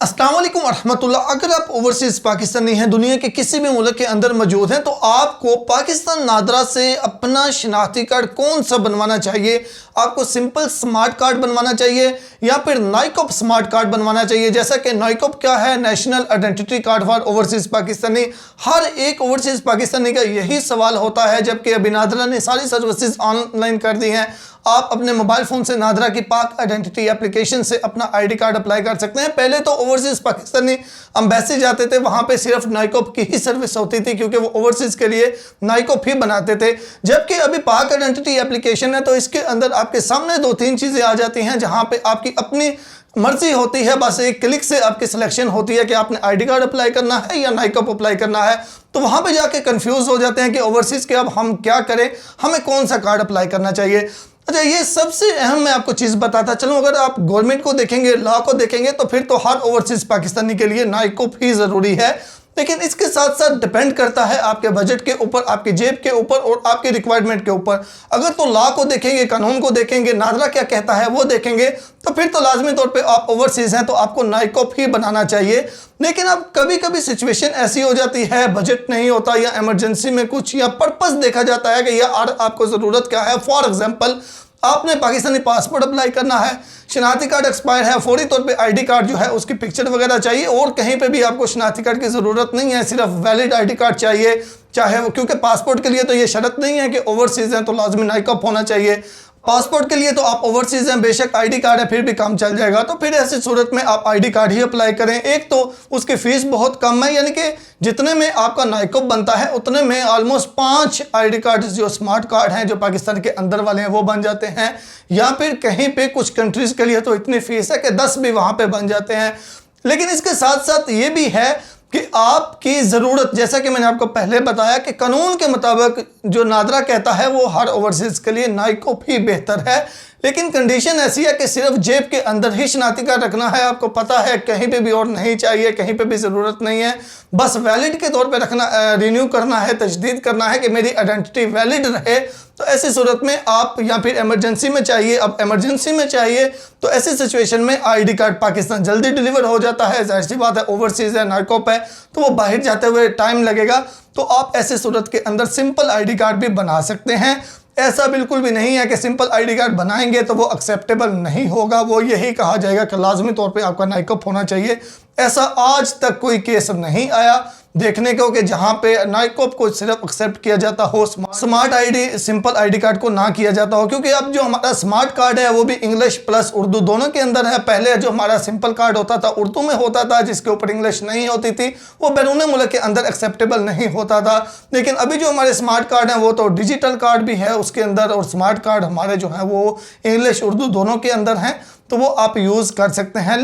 अस्सलाम वालेकुम रहमतुल्लाह। अगर आप ओवरसीज़ पाकिस्तानी हैं, दुनिया के किसी भी मुल्क के अंदर मौजूद हैं, तो आपको पाकिस्तान नादरा से अपना शनाख्ती कार्ड कौन सा बनवाना चाहिए? आपको सिंपल स्मार्ट कार्ड बनवाना चाहिए या फिर नाइकॉप स्मार्ट कार्ड बनवाना चाहिए? जैसा कि नाइकॉप क्या है, national identity card for overseas Pakistani. हर एक ओवरसीज़ पाकिस्तानी का यही सवाल होता है, जबकि अभी नादरा ने सारी सर्विसेज ऑनलाइन कर दी हैं। आप अपने मोबाइल फ़ोन से नादरा की पाक आइडेंटिटी एप्लीकेशन से अपना आईडी कार्ड अप्लाई कर सकते हैं। पहले तो ओवरसीज़ पाकिस्तानी एम्बेसी जाते थे, वहाँ पे सिर्फ नाइकॉप की ही सर्विस होती थी, क्योंकि वो ओवरसीज़ के लिए नाइकॉप ही बनाते थे। जबकि अभी पाक आइडेंटिटी एप्लीकेशन है, तो इसके अंदर आपके सामने दो तीन चीज़ें आ जाती हैं, जहाँ पे आपकी अपनी मर्जी होती है। बस एक क्लिक से आपकी सिलेक्शन होती है कि आपने आईडी कार्ड अप्लाई करना है या नाइकॉप अप्लाई करना है। तो वहाँ पे जाके कंफ्यूज हो जाते हैं कि ओवरसीज़ के अब हम क्या करें, हमें कौन सा कार्ड अप्लाई करना चाहिए। अच्छा, ये सबसे अहम मैं आपको चीज़ बताता चलूँ। अगर आप गवर्नमेंट को देखेंगे, लॉ को देखेंगे, तो फिर तो हर ओवरसीज़ पाकिस्तानी के लिए नाइकॉप ही ज़रूरी है। लेकिन इसके साथ साथ डिपेंड करता है आपके बजट के ऊपर, आपकी जेब के ऊपर और आपकी रिक्वायरमेंट के ऊपर। अगर तो लॉ को देखेंगे, कानून को देखेंगे, नादरा क्या कहता है वो देखेंगे, तो फिर तो लाजमी तौर पे आप ओवरसीज़ हैं तो आपको नाइकॉप ही बनाना चाहिए। लेकिन अब कभी कभी सिचुएशन ऐसी हो जाती है, बजट नहीं होता या इमरजेंसी में कुछ या पर्पस देखा जाता है कि यार आपको ज़रूरत क्या है। फॉर एग्जाम्पल, आपने पाकिस्तानी पासपोर्ट अप्लाई करना है, शनाख्ती कार्ड एक्सपायर है, फौरी तौर पे आईडी कार्ड जो है उसकी पिक्चर वगैरह चाहिए, और कहीं पे भी आपको शनाख्ती कार्ड की ज़रूरत नहीं है, सिर्फ वैलिड आईडी कार्ड चाहिए। चाहे वो, क्योंकि पासपोर्ट के लिए तो ये शर्त नहीं है कि ओवरसीज़ हैं तो लाजमी नाइकॉप होना चाहिए। पासपोर्ट के लिए तो आप ओवरसीज़ हैं, बेशक आईडी कार्ड है फिर भी काम चल जाएगा। तो फिर ऐसी सूरत में आप आईडी कार्ड ही अप्लाई करें। एक तो उसकी फ़ीस बहुत कम है, यानी कि जितने में आपका नाइकॉप बनता है उतने में ऑलमोस्ट 5 आईडी कार्ड जो स्मार्ट कार्ड हैं जो पाकिस्तान के अंदर वाले हैं वो बन जाते हैं। या फिर कहीं पे कुछ कंट्रीज़ के लिए तो इतनी फ़ीस है कि 10 भी वहाँ पे बन जाते हैं। लेकिन इसके साथ साथ ये भी है कि आपकी ज़रूरत, जैसा कि मैंने आपको पहले बताया कि कानून के मुताबिक जो नादरा कहता है वो हर ओवरसीज़ के लिए नाइकॉप ही बेहतर है। लेकिन कंडीशन ऐसी है कि सिर्फ जेब के अंदर ही शनाख्ती कार्ड रखना है, आपको पता है, कहीं पे भी और नहीं चाहिए, कहीं पे भी ज़रूरत नहीं है। बस वैलिड के तौर पे रखना, रिन्यू करना है, तजदीद करना है कि मेरी आइडेंटिटी वैलिड रहे। तो ऐसी सूरत में आप, या फिर इमरजेंसी में चाहिए, अब इमरजेंसी में चाहिए तो ऐसी सिचुएशन में आईडी कार्ड पाकिस्तान जल्दी डिलीवर हो जाता है। जाहिर सी बात है, ओवरसीज़ है, नाइकॉप है, तो वो बाहर जाते हुए टाइम लगेगा। तो आप ऐसी सूरत के अंदर सिंपल आईडी कार्ड भी बना सकते हैं। ऐसा बिल्कुल भी नहीं है कि सिंपल आईडी कार्ड बनाएंगे तो वो एक्सेप्टेबल नहीं होगा, वो यही कहा जाएगा कि लाजमी तौर पे आपका नाइकॉप होना चाहिए। ऐसा आज तक कोई केस नहीं आया देखने को कि जहाँ पे नाइकॉप को सिर्फ एक्सेप्ट किया जाता हो, smart ID, simple ID card को ना किया जाता हो। क्योंकि अब जो हमारा स्मार्ट कार्ड है वो भी इंग्लिश प्लस उर्दू दोनों के अंदर है। पहले जो हमारा सिंपल कार्ड होता था उर्दू में होता था, जिसके ऊपर इंग्लिश नहीं होती थी, वो बैरून मुल्क के अंदर एक्सेप्टेबल नहीं होता था। लेकिन अभी जो हमारे स्मार्ट कार्ड हैं वो तो डिजिटल कार्ड भी है उसके अंदर, और स्मार्ट कार्ड हमारे जो है वो इंग्लिश उर्दू दोनों के अंदर हैं, तो वो आप यूज़ कर सकते हैं।